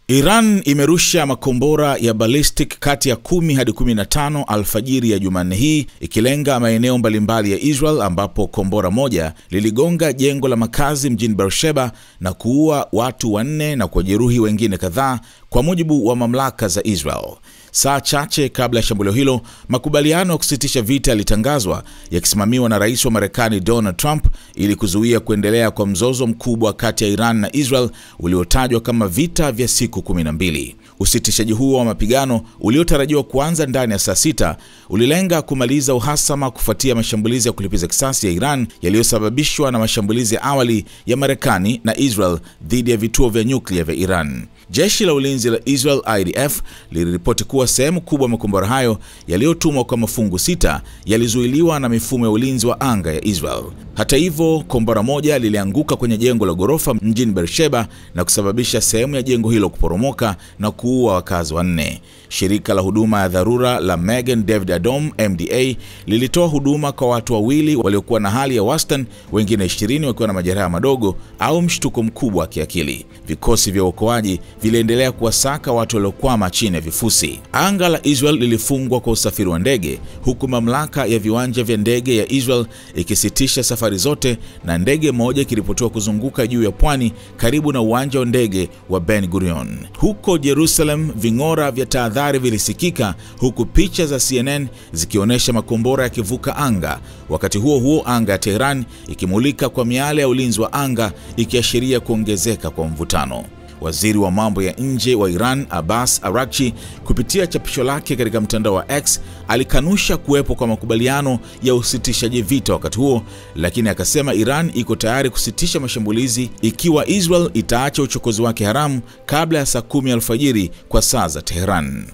Iran imerusha makombora ya ballistic kati ya 10 hadi 15 alfajiri ya Jumanne hii, ikilenga maeneo mbalimbali ya Israel, ambapo kombora moja liligonga jengo la makazi mjini Beersheba na kuua watu 4 na kujeruhi wengine kadhaa, kwa mujibu wa mamlaka za Israel. Saa chache kabla ya shambulio hilo, makubaliano ya kusitisha vita yalitangazwa, yakisimamiwa na Rais wa Marekani Donald Trump, ili kuzuia kuendelea kwa mzozo mkubwa kati ya Iran na Israel uliotajwa kama vita vya siku 12. Usitishaji huo wa mapigano, uliotarajiwa kuanza ndani ya saa 6, ulilenga kumaliza uhasama kufuatia mashambulizi ya kulipiza kisasi ya Iran yaliyosababishwa na mashambulizi ya awali ya Marekani na Israel dhidi ya vituo vya nyuklia vya Iran. Jeshi la ulinzi la Israel IDF liliripoti kuwa sehemu kubwa makombora hayo yaliyotumwa kwa mafungu 6 yalizuiliwa na mifumo ya ulinzi wa anga ya Israel. Hata hivyo, kombora moja lilianguka kwenye jengo la ghorofa mjini Beersheba na kusababisha sehemu ya jengo hilo kuporomoka na kuua wakazi 4. Shirika la huduma ya dharura la Magen David Adom MDA lilitoa huduma kwa watu 2 waliokuwa na hali ya wastani, wengine 20 wakiwa na majeraha madogo au mshtuko mkubwa wa kiakili. Vikosi vya uokoaji viliendelea kuwasaka watu waliokwama chini ya vifusi. Anga la Israel lilifungwa kwa usafiri wa ndege, huku mamlaka ya viwanja vya ndege ya Israel ikisitisha safari zote, na ndege moja ikiripotiwa kuzunguka juu ya pwani karibu na uwanja wa ndege wa Ben Gurion. Huko Jerusalem, ving'ora vya tahadhari vilisikika, huku picha za CNN zikionyesha makombora yakivuka anga. Wakati huo huo, anga ya Tehran ikimulika kwa miale ya ulinzi wa anga, ikiashiria kuongezeka kwa mvutano. Waziri wa mambo ya nje wa Iran Abbas Araghchi, kupitia chapisho lake katika mtandao wa X, alikanusha kuwepo kwa makubaliano ya usitishaji vita wakati huo, lakini akasema Iran iko tayari kusitisha mashambulizi ikiwa Israel itaacha uchokozi wake haramu kabla ya saa 10 alfajiri kwa saa za Tehran.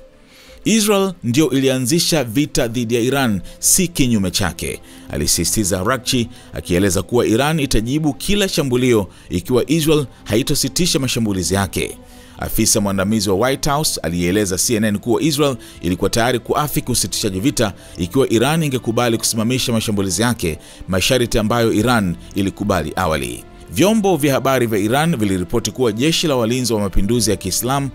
Israel ndio ilianzisha vita dhidi ya Iran, si kinyume chake, alisisitiza Araghchi, akieleza kuwa Iran itajibu kila shambulio ikiwa Israel haitositisha mashambulizi yake. Afisa mwandamizi wa White House alieleza CNN kuwa Israel ilikuwa tayari kuafiki usitishaji vita ikiwa Iran ingekubali kusimamisha mashambulizi yake, masharti ambayo Iran ilikubali awali. Vyombo vya habari vya Iran viliripoti kuwa jeshi la walinzi wa mapinduzi ya Kiislamu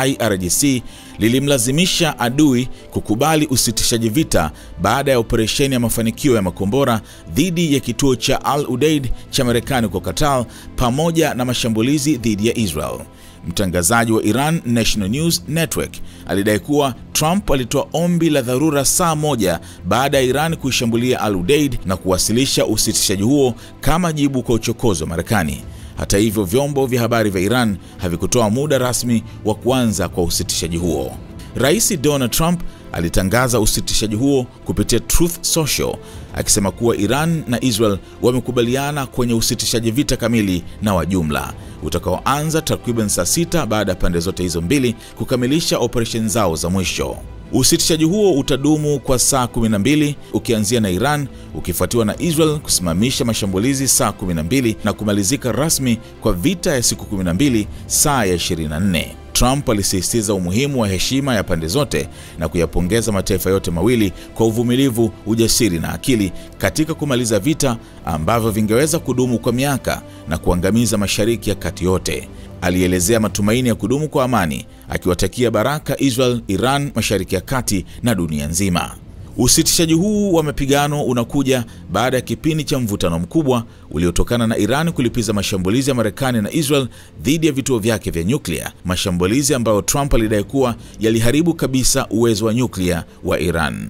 IRGC lilimlazimisha adui kukubali usitishaji vita baada ya operesheni ya mafanikio ya makombora dhidi ya kituo cha Al Udeid cha Marekani kwa Qatar, pamoja na mashambulizi dhidi ya Israel. Mtangazaji wa Iran National News Network alidai kuwa Trump alitoa ombi la dharura saa moja baada ya Iran kuishambulia Al Udeid na kuwasilisha usitishaji huo kama jibu kwa uchokozi wa Marekani. Hata hivyo, vyombo vya habari vya Iran havikutoa muda rasmi wa kuanza kwa usitishaji huo. Rais Donald Trump alitangaza usitishaji huo kupitia Truth Social, akisema kuwa Iran na Israel wamekubaliana kwenye usitishaji vita kamili na wa jumla utakaoanza takriban saa 6 baada ya pande zote hizo mbili kukamilisha operesheni zao za mwisho. Usitishaji huo utadumu kwa saa 12, ukianzia na Iran, ukifuatiwa na Israel kusimamisha mashambulizi saa 12 na kumalizika rasmi kwa vita ya siku 12 saa ya 24. Trump alisisitiza umuhimu wa heshima ya pande zote na kuyapongeza mataifa yote mawili kwa uvumilivu, ujasiri na akili katika kumaliza vita ambavyo vingeweza kudumu kwa miaka na kuangamiza Mashariki ya Kati yote. Alielezea matumaini ya kudumu kwa amani, akiwatakia baraka Israel, Iran, Mashariki ya Kati na dunia nzima. Usitishaji huu wa mapigano unakuja baada ya kipindi cha mvutano mkubwa uliotokana na Iran kulipiza mashambulizi ya Marekani na Israel dhidi ya vituo vyake vya nyuklia, mashambulizi ambayo Trump alidai kuwa yaliharibu kabisa uwezo wa nyuklia wa Iran.